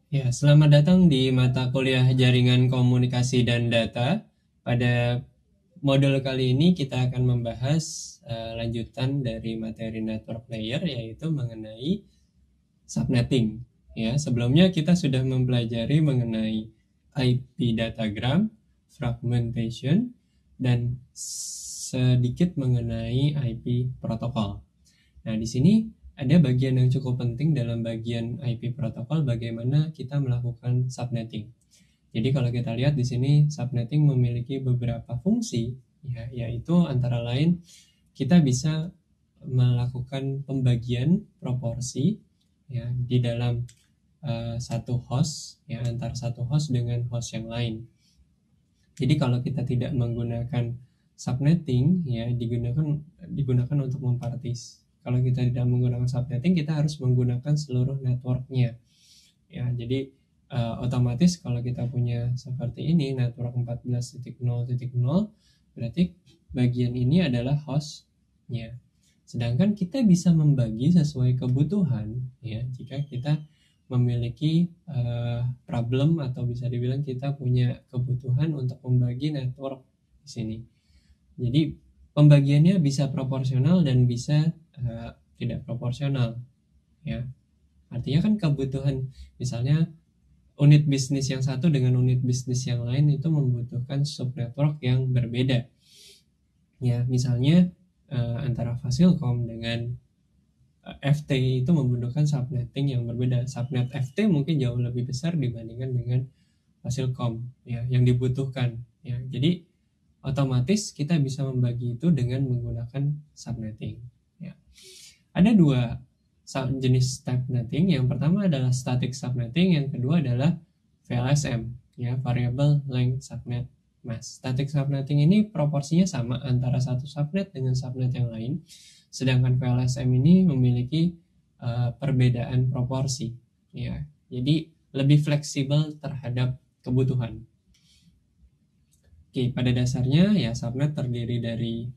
Ya, selamat datang di mata kuliah Jaringan Komunikasi dan Data. Pada modul kali ini kita akan membahas lanjutan dari materi network layer, yaitu mengenai subnetting. Ya, sebelumnya kita sudah mempelajari mengenai IP datagram, fragmentation, dan sedikit mengenai IP protokol. Nah, di sini ada bagian yang cukup penting dalam bagian IP protokol, bagaimana kita melakukan subnetting. Jadi kalau kita lihat di sini, subnetting memiliki beberapa fungsi, ya, yaitu antara lain kita bisa melakukan pembagian proporsi, ya, di dalam satu host, ya, antar satu host dengan host yang lain. Jadi kalau kita tidak menggunakan subnetting, ya, digunakan untuk mempartis. Kalau kita tidak menggunakan subnetting, kita harus menggunakan seluruh networknya. Ya, jadi otomatis kalau kita punya seperti ini, network 14.0.0, berarti bagian ini adalah hostnya. Sedangkan kita bisa membagi sesuai kebutuhan, ya, jika kita memiliki problem atau bisa dibilang kita punya kebutuhan untuk membagi network di sini. Jadi pembagiannya bisa proporsional dan bisa tidak proporsional, ya. Artinya kan kebutuhan, misalnya unit bisnis yang satu dengan unit bisnis yang lain itu membutuhkan subnetwork yang berbeda. Ya, misalnya antara Fasilkom dengan FT itu membutuhkan subnetting yang berbeda. Subnet FT mungkin jauh lebih besar dibandingkan dengan Fasilkom, ya, yang dibutuhkan, ya. Jadi otomatis kita bisa membagi itu dengan menggunakan subnetting, ya. Ada dua jenis subnetting. Yang pertama adalah static subnetting, yang kedua adalah VLSM, ya, variable length subnet mask. Static subnetting ini proporsinya sama antara satu subnet dengan subnet yang lain, sedangkan VLSM ini memiliki perbedaan proporsi, ya. Jadi lebih fleksibel terhadap kebutuhan. Oke, pada dasarnya ya subnet terdiri dari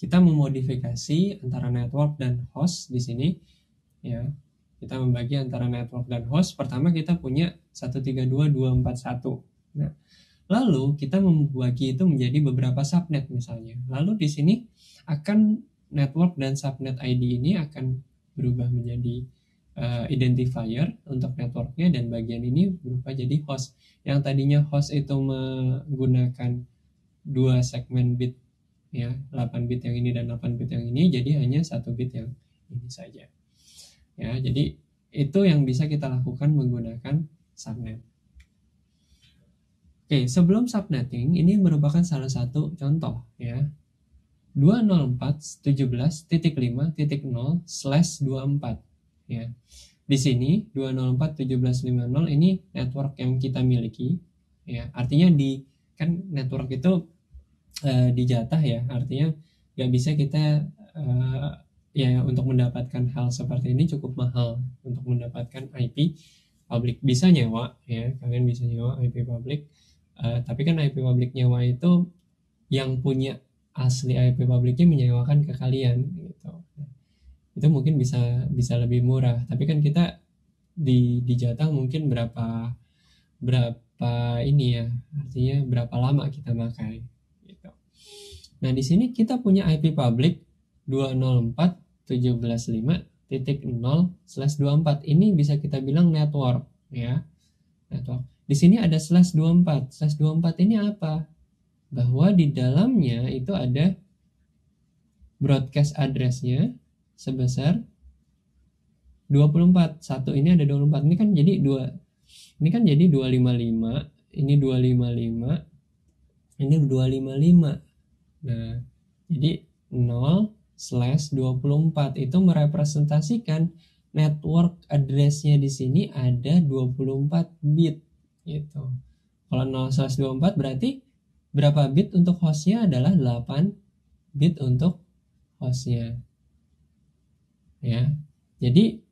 kita memodifikasi antara network dan host di sini, ya. Kita membagi antara network dan host. Pertama kita punya 132.241. Nah, lalu kita membagi itu menjadi beberapa subnet misalnya. Lalu di sini akan network dan subnet ID ini akan berubah menjadi identifier untuk networknya, dan bagian ini berubah jadi host. Yang tadinya host itu menggunakan dua segmen bit, ya, 8 bit yang ini dan 8 bit yang ini, jadi hanya 1 bit yang ini saja. Ya, jadi itu yang bisa kita lakukan menggunakan subnet. Oke, sebelum subnetting ini merupakan salah satu contoh, ya. 204.17.5.0/24, ya. Di sini 204.17.50 ini network yang kita miliki, ya. Artinya kan network itu dijatah, ya. Artinya nggak bisa kita ya, untuk mendapatkan hal seperti ini cukup mahal untuk mendapatkan IP public. Bisa nyewa, ya, kalian bisa nyewa IP public, tapi kan IP public nyewa itu yang punya asli IP publicnya menyewakan ke kalian, gitu. Itu mungkin bisa lebih murah, tapi kan kita dijatah mungkin berapa ini, ya, artinya berapa lama kita pakai, gitu. Nah, di sini kita punya IP public 204.17.5.0/24. Ini bisa kita bilang network, ya. Network. Di sini ada /24. /24 ini apa? Bahwa di dalamnya itu ada broadcast address-nya sebesar 24. Satu ini ada 24. Ini kan jadi 255, ini 255, ini 255. Nah, jadi 0/24 itu merepresentasikan network address-nya di sini ada 24 bit, gitu. Kalau 0/24 berarti berapa bit untuk hostnya adalah 8 bit untuk hostnya, ya. Jadi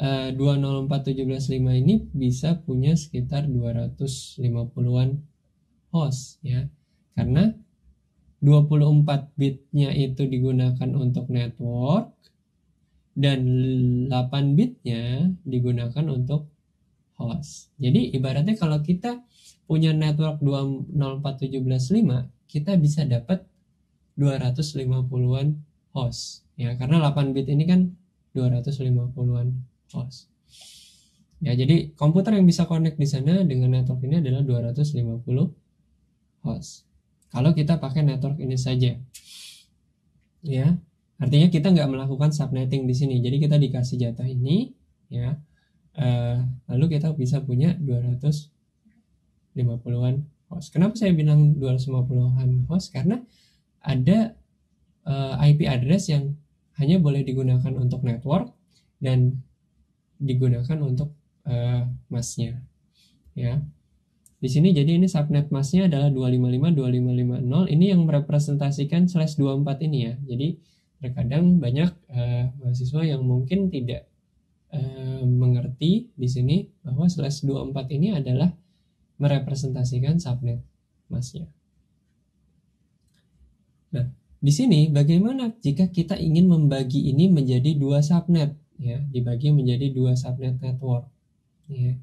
204.17.5 ini bisa punya sekitar 250-an host, ya. Karena 24 bitnya itu digunakan untuk network dan 8 bitnya digunakan untuk host. Jadi ibaratnya kalau kita punya network 204.17.5, kita bisa dapat 250-an host. Ya, karena 8 bit ini kan 250-an host. Ya, jadi komputer yang bisa connect di sana dengan network ini adalah 250 host. Kalau kita pakai network ini saja. Ya, artinya kita nggak melakukan subnetting di sini. Jadi kita dikasih jatah ini, ya. Lalu kita bisa punya 250-an host. Kenapa saya bilang 250-an host? Karena ada IP address yang hanya boleh digunakan untuk network dan digunakan untuk masnya. Ya. Di sini jadi ini subnet masnya adalah 255.2550. Ini yang merepresentasikan /24 ini ya. Jadi terkadang banyak mahasiswa yang mungkin tidak mengerti di sini bahwa /24 ini adalah merepresentasikan subnet masnya. Nah, di sini bagaimana jika kita ingin membagi ini menjadi dua subnet, ya, dibagi menjadi dua subnet network, ya.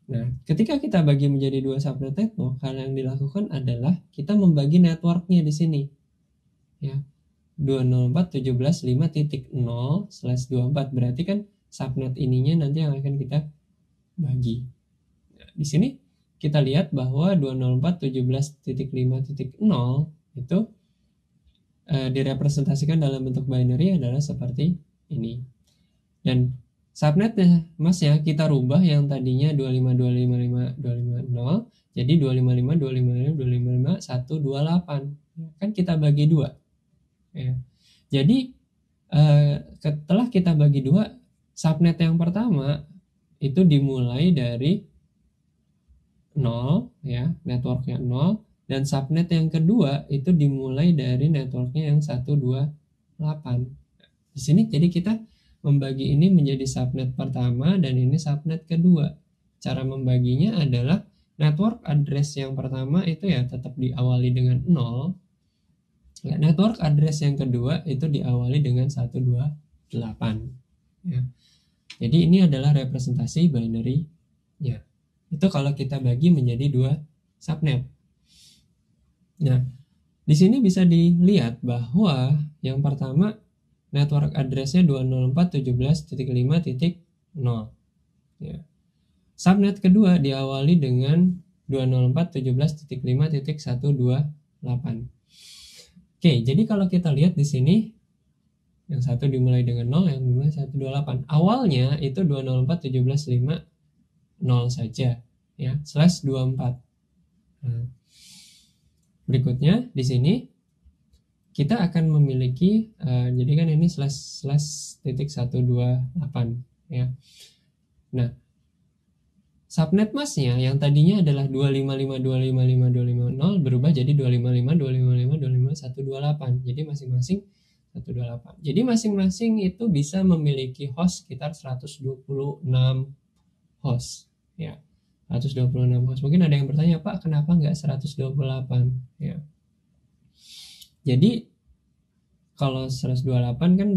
Nah, ketika kita bagi menjadi dua subnet network, hal yang dilakukan adalah kita membagi networknya di sini, ya. 204.17.5.0/24 berarti kan subnet ininya nanti yang akan kita bagi. Nah, di sini kita lihat bahwa 204.17.5.0 itu direpresentasikan dalam bentuk binary adalah seperti ini. Dan subnetnya masnya kita rubah yang tadinya 25255.250 jadi 255.255.255.128. Kan kita bagi dua. Ya. Jadi setelah kita bagi dua, subnet yang pertama itu dimulai dari 0, ya, networknya 0, dan subnet yang kedua itu dimulai dari networknya yang 128. Di sini jadi kita membagi ini menjadi subnet pertama dan ini subnet kedua. Cara membaginya adalah network address yang pertama itu ya tetap diawali dengan 0. Ya, network address yang kedua itu diawali dengan 128. Ya. Jadi ini adalah representasi binary-nya. Itu kalau kita bagi menjadi dua subnet. Nah, di sini bisa dilihat bahwa yang pertama network address-nya 204.17.5.0. Ya. Subnet kedua diawali dengan 204.17.5.128. Oke, jadi kalau kita lihat di sini yang satu dimulai dengan 0, yang dimulai 128. Awalnya itu 204.17.5.0 saja, ya, /24. Nah, berikutnya di sini kita akan memiliki jadi kan ini /128 ya. Nah, subnet masnya yang tadinya adalah 255.255.250 berubah jadi 255.255.255.128. Jadi masing-masing 128. Jadi masing-masing itu bisa memiliki host sekitar 126 host, ya. 126 host. Mungkin ada yang bertanya, Pak, kenapa nggak 128? Ya. Jadi kalau 128 kan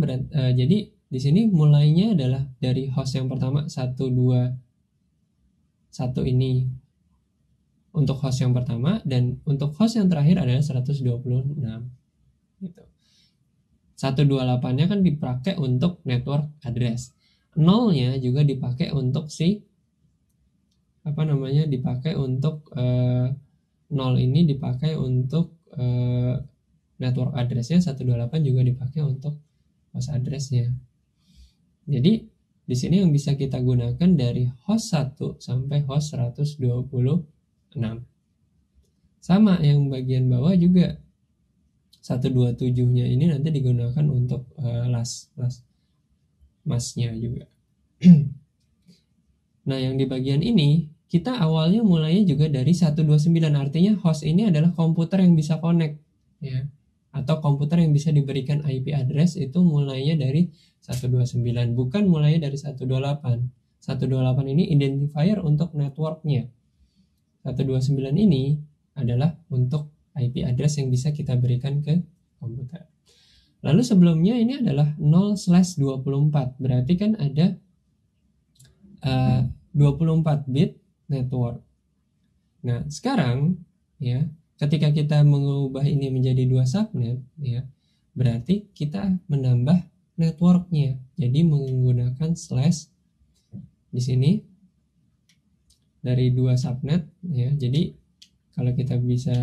jadi di sini mulainya adalah dari host yang pertama 121 ini untuk host yang pertama, dan untuk host yang terakhir adalah 126 gitu. 128-nya kan dipakai untuk network address. 0-nya juga dipakai untuk dipakai untuk 0 ini dipakai untuk network address-nya, 128 juga dipakai untuk host address-nya. Jadi di sini yang bisa kita gunakan dari host 1 sampai host 126. Sama yang bagian bawah juga 127-nya ini nanti digunakan untuk masnya juga. Nah, yang di bagian ini kita awalnya mulainya juga dari 129, artinya host ini adalah komputer yang bisa connect, ya. Atau komputer yang bisa diberikan IP address itu mulainya dari 129, bukan mulainya dari 128. 128 ini identifier untuk networknya. 129 ini adalah untuk IP address yang bisa kita berikan ke komputer. Lalu sebelumnya ini adalah 0/24, berarti kan ada 24 bit network. Nah, sekarang ya, ketika kita mengubah ini menjadi 2 subnet ya, berarti kita menambah networknya. Jadi menggunakan slash di sini dari 2 subnet ya. Jadi kalau kita bisa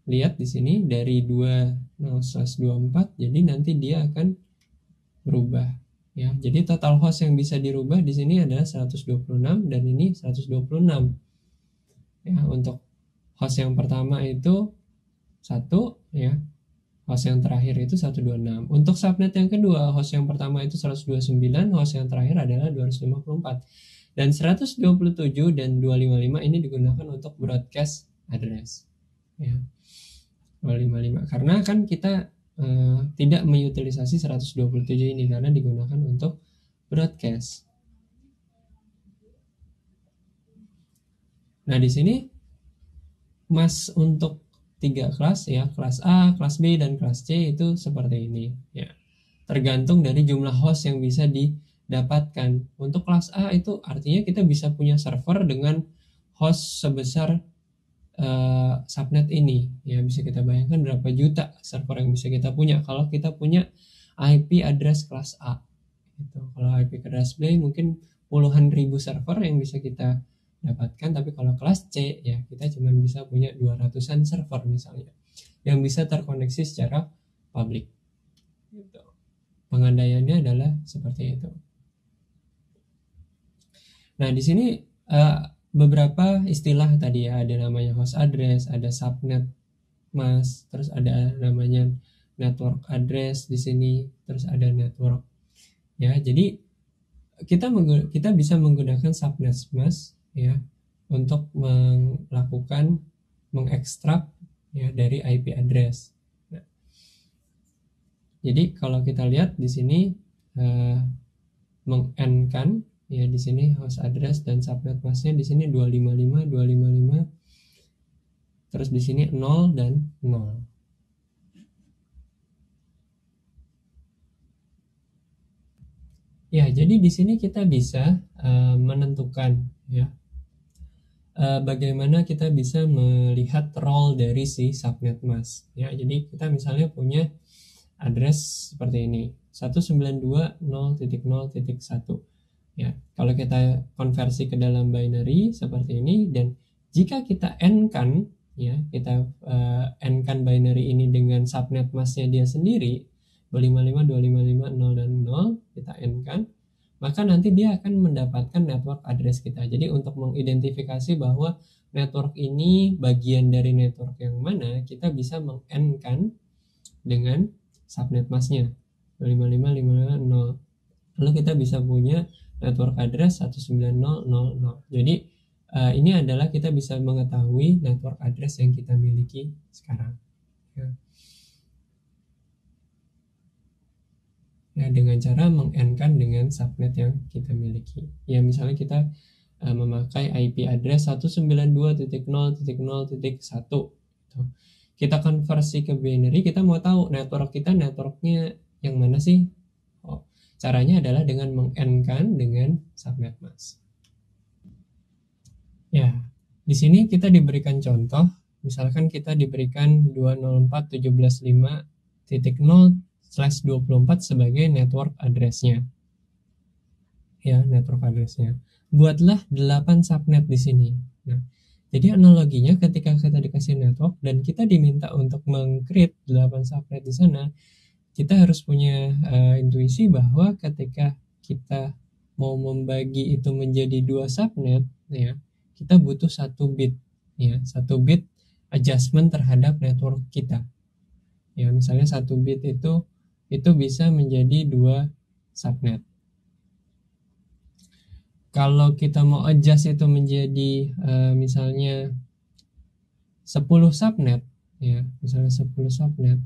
lihat di sini dari 20/24, jadi nanti dia akan berubah ya. Jadi total host yang bisa dirubah di sini adalah 126 dan ini 126. Ya, untuk host yang pertama itu 1 ya. Host yang terakhir itu 126. Untuk subnet yang kedua, host yang pertama itu 129, host yang terakhir adalah 254. Dan 127 dan 255 ini digunakan untuk broadcast address. Ya. 255. Karena kan kita tidak mengutilisasi 127 ini karena digunakan untuk broadcast. Nah, di sini mas untuk 3 kelas ya, kelas A, kelas B, dan kelas C itu seperti ini ya. Tergantung dari jumlah host yang bisa didapatkan. Untuk kelas A itu artinya kita bisa punya server dengan host sebesar subnet ini ya. Bisa kita bayangkan berapa juta server yang bisa kita punya kalau kita punya IP address kelas A gitu. Kalau IP address B mungkin puluhan ribu server yang bisa kita dapatkan, tapi kalau kelas C ya kita cuma bisa punya 200-an server misalnya yang bisa terkoneksi secara publik gitu. Pengandaiannya adalah seperti itu. Nah, di sini beberapa istilah tadi ya, ada namanya host address, ada subnet mask, terus ada namanya network address di sini, terus ada network ya. Jadi kita bisa menggunakan subnet mask ya untuk mengekstrak ya dari IP address. Nah, jadi kalau kita lihat di sini meng-end-kan ya, di sini host address dan subnet masknya di sini 255 255, terus di sini 0 dan 0. Ya, jadi di sini kita bisa menentukan ya bagaimana kita bisa melihat role dari si subnet mask ya. Jadi kita misalnya punya address seperti ini 192.0.0.1 ya. Kalau kita konversi ke dalam binary seperti ini, dan jika kita end-kan ya, kita end-kan binary ini dengan subnet masknya dia sendiri 255 255 0 dan 0, kita end-kan, maka nanti dia akan mendapatkan network address kita. Jadi untuk mengidentifikasi bahwa network ini bagian dari network yang mana, kita bisa meng-end-kan dengan subnet masknya 255 500. Lalu kita bisa punya network address 190.0.0. Jadi ini adalah kita bisa mengetahui network address yang kita miliki sekarang ya. Ya, dengan cara meng-end-kan dengan subnet yang kita miliki. Ya, misalnya kita memakai IP address 192.0.0.1 gitu. Kita konversi ke binary, kita mau tahu networknya yang mana sih? Caranya adalah dengan meng-end-kan dengan subnet mask. Ya, di sini kita diberikan contoh, misalkan kita diberikan 204.17.5.0/24 sebagai network address-nya. Ya, network address-nya. Buatlah 8 subnet di sini. Nah, jadi analoginya ketika kita dikasih network dan kita diminta untuk meng-create 8 subnet di sana, kita harus punya intuisi bahwa ketika kita mau membagi itu menjadi 2 subnet ya, kita butuh 1 bit ya, 1 bit adjustment terhadap network kita. Ya, misalnya 1 bit itu bisa menjadi 2 subnet. Kalau kita mau adjust itu menjadi misalnya 10 subnet ya, misalnya 10 subnet,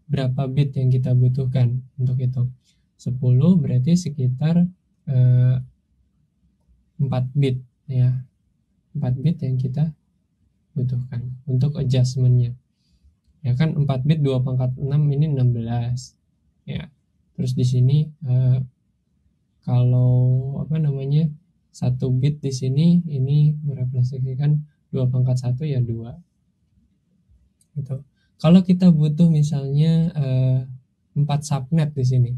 berapa bit yang kita butuhkan untuk itu? 10 berarti sekitar 4 bit ya. 4 bit yang kita butuhkan untuk adjustmentnya. Ya kan, 4 bit 2/6 ini 16 ya. Terus di sini kalau 1 bit di sini ini merepresentasikan 2 pangkat 1 ya 2 gitu. Kalau kita butuh misalnya 4 subnet di sini,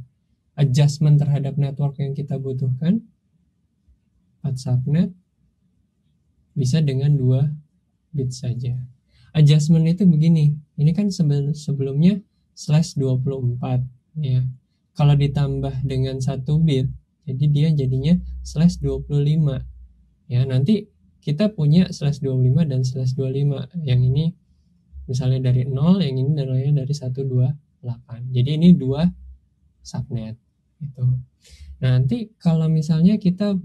adjustment terhadap network yang kita butuhkan 4 subnet bisa dengan 2 bit saja. Adjustment itu begini, ini kan sebelumnya /24 ya. Kalau ditambah dengan 1 bit, jadi dia jadinya /25 ya. Nanti kita punya /25 dan /25. Yang ini misalnya dari 0, yang ini dari 128. Jadi ini 2 subnet gitu. Nanti kalau misalnya kita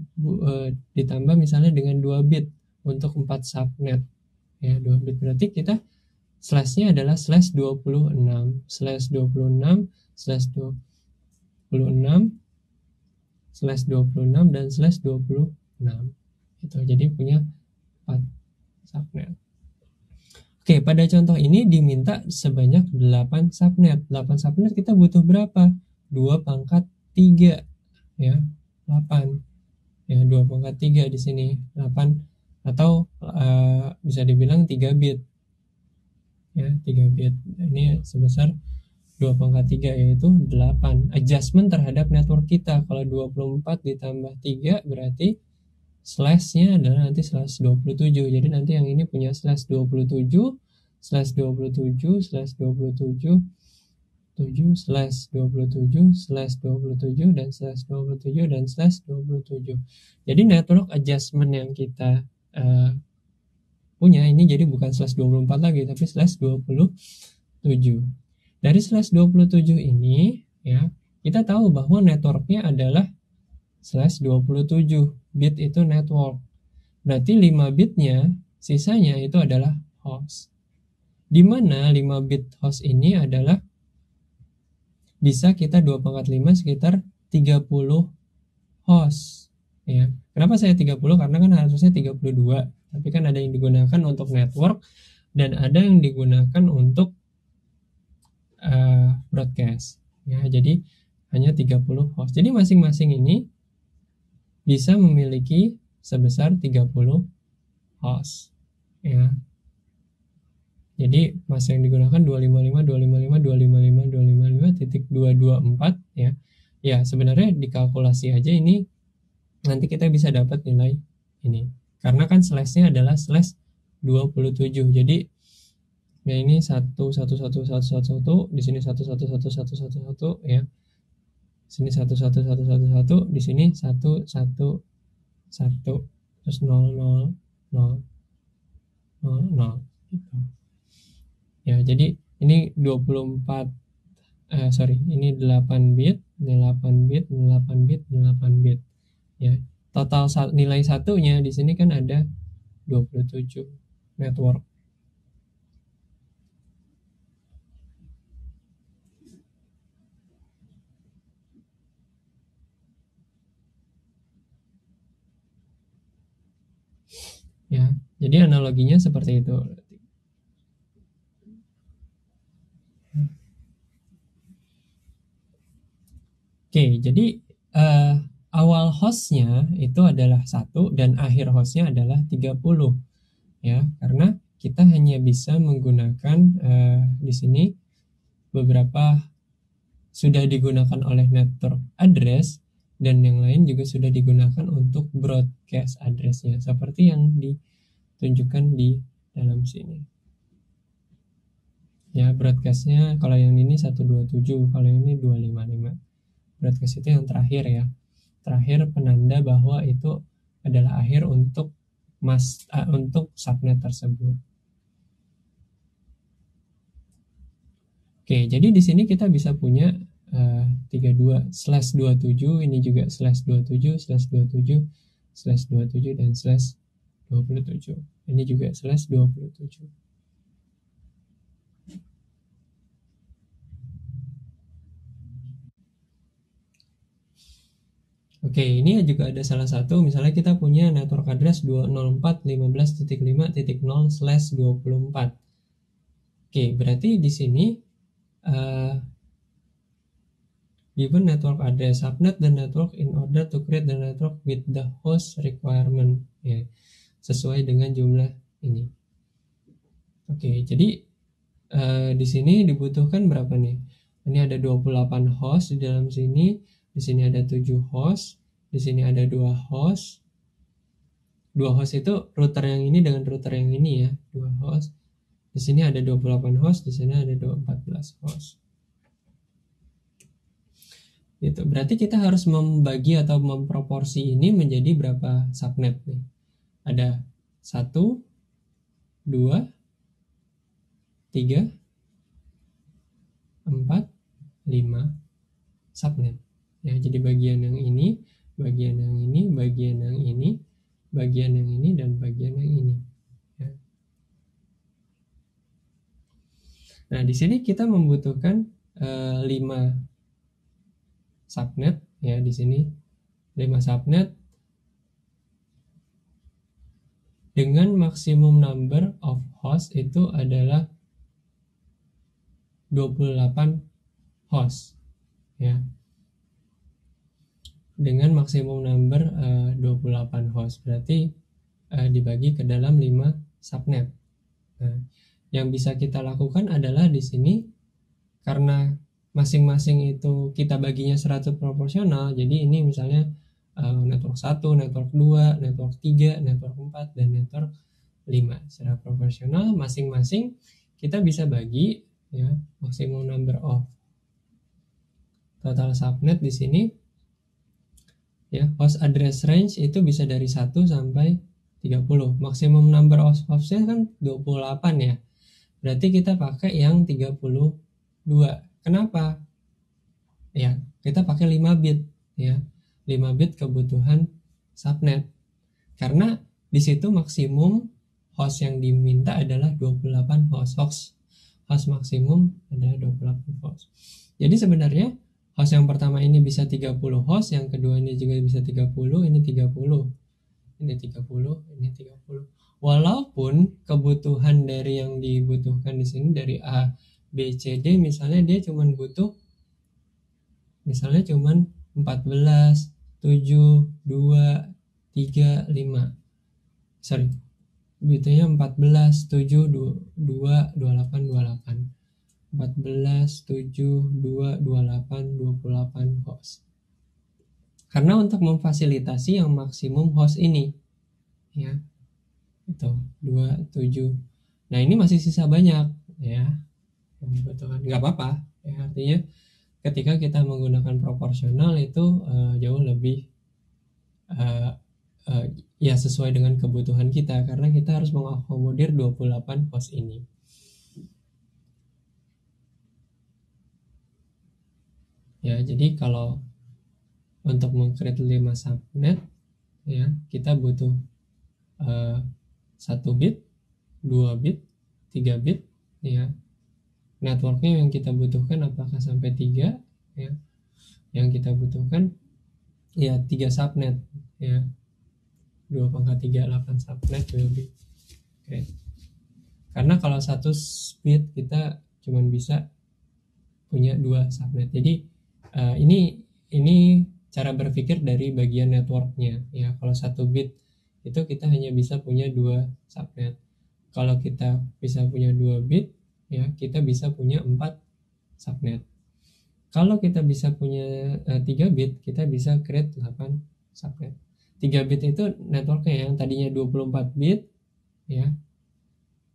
ditambah misalnya dengan 2 bit untuk 4 subnet ya, 2 bit berarti kita slashnya adalah /26 dan /26 itu. Jadi punya 4 subnet. Oke, pada contoh ini diminta sebanyak 8 subnet. 8 subnet kita butuh berapa? 2 pangkat 3 ya, 8 ya, 2 pangkat 3 di sini 8, atau bisa dibilang 3 bit ya, 3 bit ini sebesar 2 pangkat 3 yaitu 8. Adjustment terhadap network kita, kalau 24 ditambah 3 berarti slashnya adalah nanti /27. Jadi nanti yang ini punya /27 dan /27. Jadi network adjustment yang kita punya ini jadi bukan /24 lagi, tapi /27. Dari /27 ini ya, kita tahu bahwa networknya adalah /27 bit itu network. Berarti 5 bitnya sisanya itu adalah host. Di mana 5 bit host ini adalah bisa kita 2 pangkat 5 sekitar 30 host ya. Kenapa saya 30? Karena kan harusnya 32, tapi kan ada yang digunakan untuk network dan ada yang digunakan untuk broadcast ya. Jadi hanya 30 host. Jadi masing-masing ini bisa memiliki sebesar 30 host ya. Jadi masa yang digunakan 255.255.255.254 ya. Ya, sebenarnya dikalkulasi aja ini nanti kita bisa dapat nilai ini. Karena kan slashnya adalah /27. Jadi ya ini 1111111, di sini 1111111 ya. Sini 11111, di sini 111 terus 0000 gitu. Ya, jadi ini 24 ini 8 bit, 8 bit, 8 bit, 8 bit. Ya. Total nilai satunya di sini kan ada 27 network. Ya, jadi analoginya seperti itu. Oke, jadi awal hostnya itu adalah 1 dan akhir hostnya adalah 30 ya, karena kita hanya bisa menggunakan di sini beberapa sudah digunakan oleh network address dan yang lain juga sudah digunakan untuk broadcast addressnya seperti yang ditunjukkan di dalam sini ya. Broadcastnya kalau yang ini 127, kalau yang ini 255. Broadcast itu yang terakhir ya, terakhir penanda bahwa itu adalah akhir untuk untuk subnet tersebut. Oke, jadi di sini kita bisa punya 32 /27, ini juga /27 dan /27. Ini juga /27. Oke, ini juga ada salah satu, misalnya kita punya network address 204.15.5.0/24. Oke, berarti di sini given network address. Subnet the network in order to create the network with the host requirement. Ya, sesuai dengan jumlah ini. Oke, jadi di sini dibutuhkan berapa nih? Ini ada 28 host di dalam sini. Di sini ada 7 host. Di sini ada 2 host. 2 host itu router yang ini dengan router yang ini ya, 2 host. Di sini ada 28 host, di sini ada 14 host. Gitu. Berarti kita harus membagi atau memproporsi ini menjadi berapa subnet nih? Ada 1, 2, 3, 4, 5 subnet. Ya, jadi bagian yang ini, bagian yang ini, bagian yang ini, bagian yang ini, dan bagian yang ini. Ya. Nah, di sini kita membutuhkan 5 subnet ya, di sini 5 subnet dengan maksimum number of host itu adalah 28 host ya. Dengan maksimum number 28 host berarti dibagi ke dalam 5 subnet. Nah, yang bisa kita lakukan adalah di sini karena masing-masing itu kita baginya 100 proporsional. Jadi ini misalnya network 1, network 2, network 3, network 4 dan network 5 secara proporsional masing-masing kita bisa bagi ya maksimum number of total subnet di sini. Ya, host address range itu bisa dari 1 sampai 30. Maksimum number of hostnya kan 28 ya. Berarti kita pakai yang 32. Kenapa? Ya, kita pakai 5 bit ya. 5 bit kebutuhan subnet. Karena di situ maksimum host yang diminta adalah 28 host. Host maksimum adalah 28 host. Jadi sebenarnya host yang pertama ini bisa 30 host, yang kedua ini juga bisa 30, ini 30, ini 30, ini 30. Walaupun kebutuhan dari yang dibutuhkan di sini dari A, B, C, D misalnya dia cuma butuh misalnya cuma 14, 7, 2, 3, 5. Sorry. Butuhnya 14, 7, 2, 28, 28. 14, 7, 2, 28, 28 host. Karena untuk memfasilitasi yang maksimum host ini ya. Itu 2, 7. Nah, ini masih sisa banyak ya. Yang dibutuhkan. Enggak apa-apa ya, artinya ketika kita menggunakan proporsional itu jauh lebih ya sesuai dengan kebutuhan kita karena kita harus mengakomodir 28 host ini. Ya, jadi kalau untuk meng-create 5 subnet ya, kita butuh 1 bit, 2 bit, 3 bit ya. Networknya yang kita butuhkan apakah sampai 3 ya. Yang kita butuhkan ya 3 subnet ya. 2/3 8 subnet will be great. Karena kalau 1 bit kita cuma bisa punya 2 subnet. Jadi ini cara berpikir dari bagian networknya ya. Kalau 1 bit itu kita hanya bisa punya 2 subnet. Kalau kita bisa punya 2 bit ya, kita bisa punya 4 subnet. Kalau kita bisa punya 3 bit, kita bisa create 8 subnet. 3 bit itu networknya yang tadinya 24 bit ya.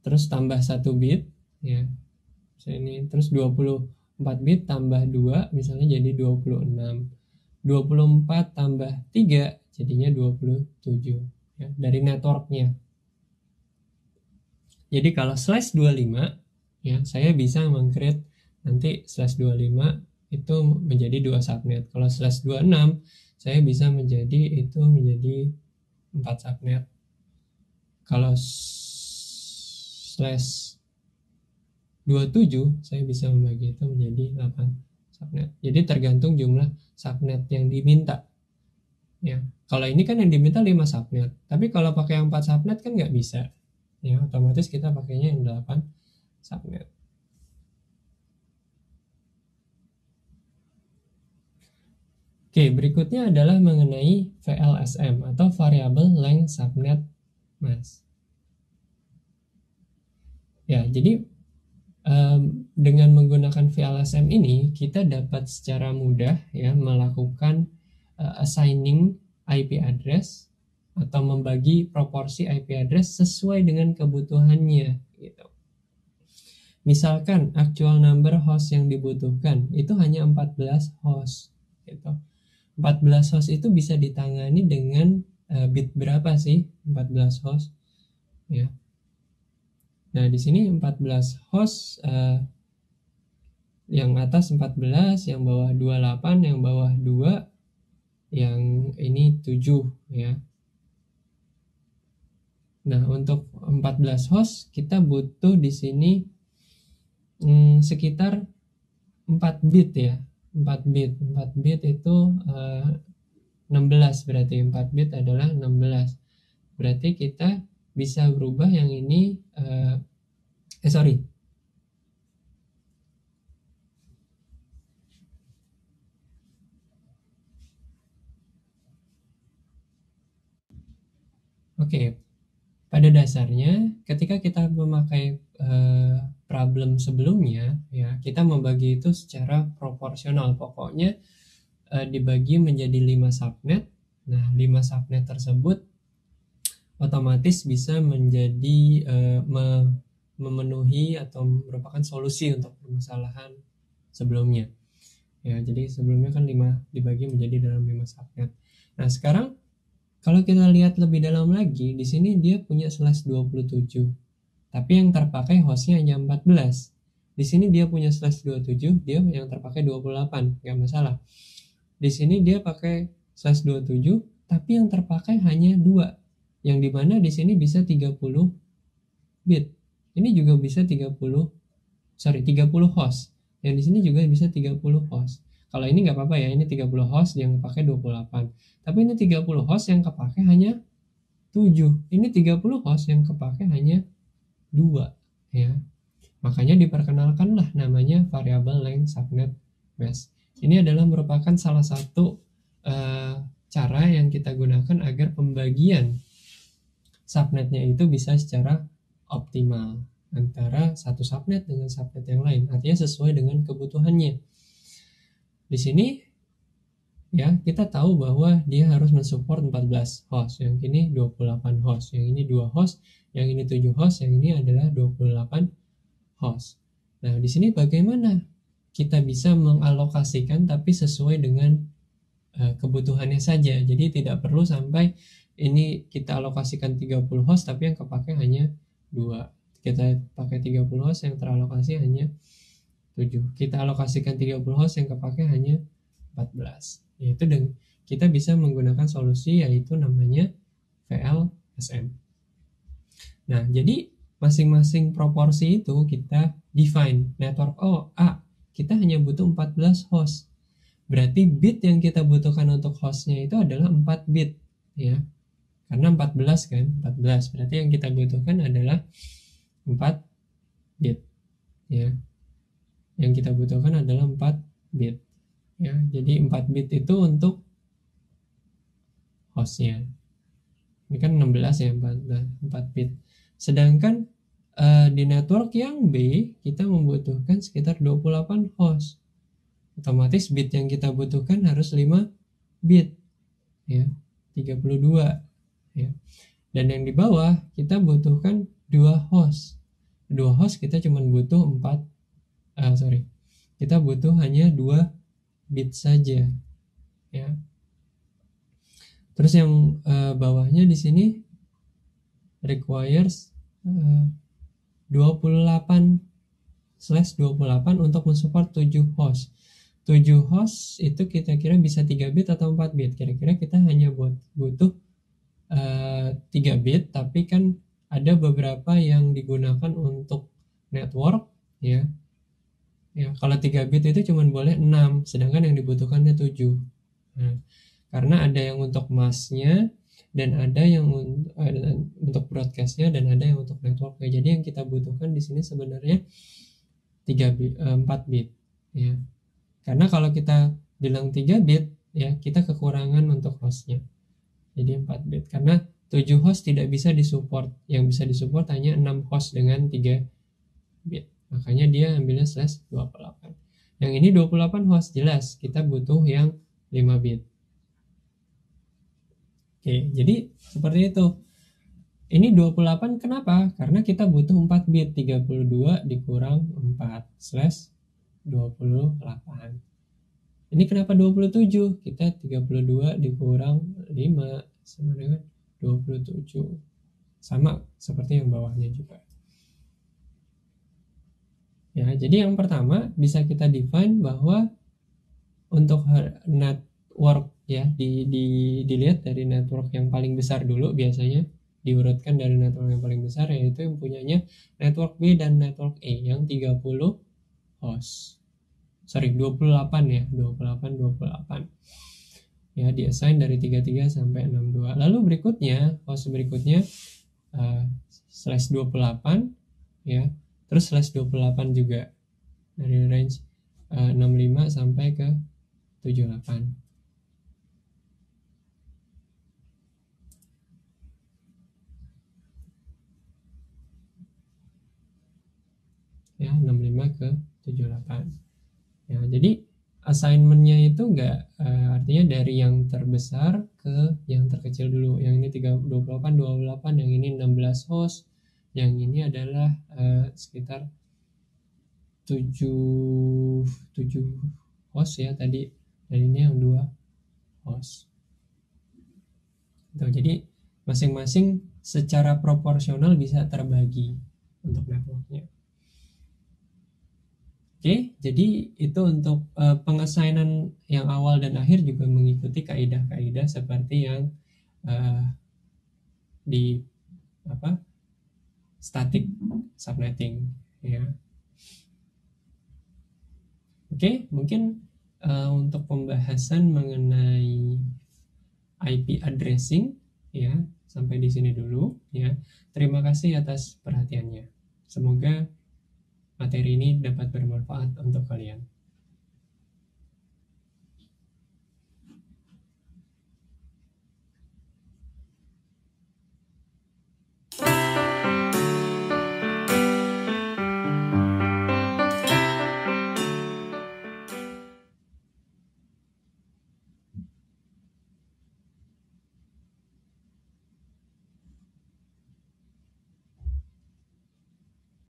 Terus tambah 1 bit ya. Ini terus 24 bit tambah 2 misalnya jadi 26. 24 tambah 3 jadinya 27 ya, dari networknya. Jadi kalau /25 ya, saya bisa meng-create nanti /25 itu menjadi 2 subnet. Kalau /26 saya bisa menjadi 4 subnet. Kalau /27 saya bisa membagi itu menjadi 8 subnet. Jadi tergantung jumlah subnet yang diminta. Ya, kalau ini kan yang diminta 5 subnet. Tapi kalau pakai yang 4 subnet kan nggak bisa. Ya, otomatis kita pakainya yang 8 subnet. Oke, berikutnya adalah mengenai VLSM atau Variable Length Subnet Mask. Ya, jadi dengan menggunakan VLSM ini kita dapat secara mudah ya melakukan assigning IP address atau membagi proporsi IP address sesuai dengan kebutuhannya gitu. Misalkan actual number host yang dibutuhkan itu hanya 14 host gitu. 14 host itu bisa ditangani dengan bit berapa sih 14 host ya. Nah, di sini 14 host yang atas 14, yang bawah 28, yang bawah 2, yang ini 7 ya. Nah, untuk 14 host kita butuh di sini sekitar 4 bit ya. 4 bit itu 16 berarti 4 bit adalah 16. Berarti kita bisa berubah yang ini sorry. Oke. Pada dasarnya ketika kita memakai problem sebelumnya ya, kita membagi itu secara proporsional. Pokoknya dibagi menjadi 5 subnet. Nah, 5 subnet tersebut otomatis bisa menjadi memenuhi atau merupakan solusi untuk permasalahan sebelumnya. Ya, jadi sebelumnya kan 5 dibagi menjadi dalam 5 subnet. Nah, sekarang kalau kita lihat lebih dalam lagi, di sini dia punya slash 27. Tapi yang terpakai hostnya hanya 14. Di sini dia punya slash 27, dia yang terpakai 28, nggak masalah. Di sini dia pakai slash 27, tapi yang terpakai hanya 2. Yang dimana di sini bisa 30 bit. Ini juga bisa 30 host. Yang di sini juga bisa 30 host. Kalau ini nggak apa-apa ya, ini 30 host yang pakai 28. Tapi ini 30 host yang kepakai hanya 7. Ini 30 host yang kepakai hanya 2 ya. Makanya diperkenalkanlah namanya Variable Length Subnet Mask. Ini adalah merupakan salah satu cara yang kita gunakan agar pembagian subnetnya itu bisa secara optimal antara satu subnet dengan subnet yang lain. Artinya sesuai dengan kebutuhannya. Di sini ya kita tahu bahwa dia harus mensupport 14 host, yang ini 28 host, yang ini 2 host, yang ini 7 host, yang ini adalah 28 host. Nah, di sini bagaimana kita bisa mengalokasikan tapi sesuai dengan kebutuhannya saja. Jadi tidak perlu sampai ini kita alokasikan 30 host tapi yang kepake hanya 2. Kita pakai 30 host yang teralokasi hanya 7. Kita alokasikan 30 host yang kepake hanya 14. Yaitu dengan kita bisa menggunakan solusi yaitu namanya VLSM. Nah, jadi masing-masing proporsi itu kita define. Network A, kita hanya butuh 14 host. Berarti bit yang kita butuhkan untuk hostnya itu adalah 4 bit ya. Karena 14 kan, 14. Berarti yang kita butuhkan adalah 4 bit ya. Yang kita butuhkan adalah 4 bit ya. Jadi 4 bit itu untuk hostnya. Ini kan 16 ya, 4 bit. Sedangkan di network yang B kita membutuhkan sekitar 28 host. Otomatis bit yang kita butuhkan harus 5 bit ya, 32 ya. Dan yang di bawah kita butuhkan 2 host. 2 host kita cuma butuh kita butuh hanya 2 bit saja ya. Terus yang bawahnya di sini requires 28/28 untuk mensupport 7 host. 7 host itu kira-kira bisa 3 bit atau 4 bit. Kira-kira kita hanya butuh 3 bit, tapi kan ada beberapa yang digunakan untuk network ya. Ya, kalau 3 bit itu cuma boleh 6, sedangkan yang dibutuhkannya 7. Nah, karena ada yang untuk masknya dan ada yang untuk broadcastnya dan ada yang untuk networknya. Jadi yang kita butuhkan di sini sebenarnya 4 bit ya. Karena kalau kita bilang 3 bit ya, kita kekurangan untuk hostnya. Jadi 4 bit karena 7 host tidak bisa disupport. Yang bisa disupport hanya 6 host dengan 3 bit. Makanya dia ambilnya /28. Yang ini 28 host, jelas kita butuh yang 5 bit. Oke, jadi seperti itu. Ini 28 kenapa? Karena kita butuh 4 bit. 32 dikurang 4 /28. Ini kenapa 27? Kita 32 dikurang 5 sama dengan 27. Sama seperti yang bawahnya juga. Ya, jadi yang pertama bisa kita define bahwa untuk network ya, dilihat dari network yang paling besar dulu, biasanya diurutkan dari network yang paling besar, yaitu yang punyanya network B dan network E yang 30 host. 28 ya, 28 ya, diassign dari 33 sampai 62. Lalu berikutnya, host berikutnya /28 ya, terus /28 juga dari range 65 sampai ke 78. Ya, 65 ke 78. Ya, jadi assignmentnya itu artinya dari yang terbesar ke yang terkecil dulu. Yang ini 28, yang ini 16 host, yang ini adalah sekitar 7 host ya tadi, dan ini yang 2 host. Jadi masing-masing secara proporsional bisa terbagi untuk networknya. Oke, jadi itu untuk pengassignan yang awal dan akhir juga mengikuti kaidah-kaidah seperti yang di static subnetting ya. Oke, mungkin untuk pembahasan mengenai IP addressing ya sampai di sini dulu ya. Terima kasih atas perhatiannya. Semoga materi ini dapat bermanfaat untuk kalian.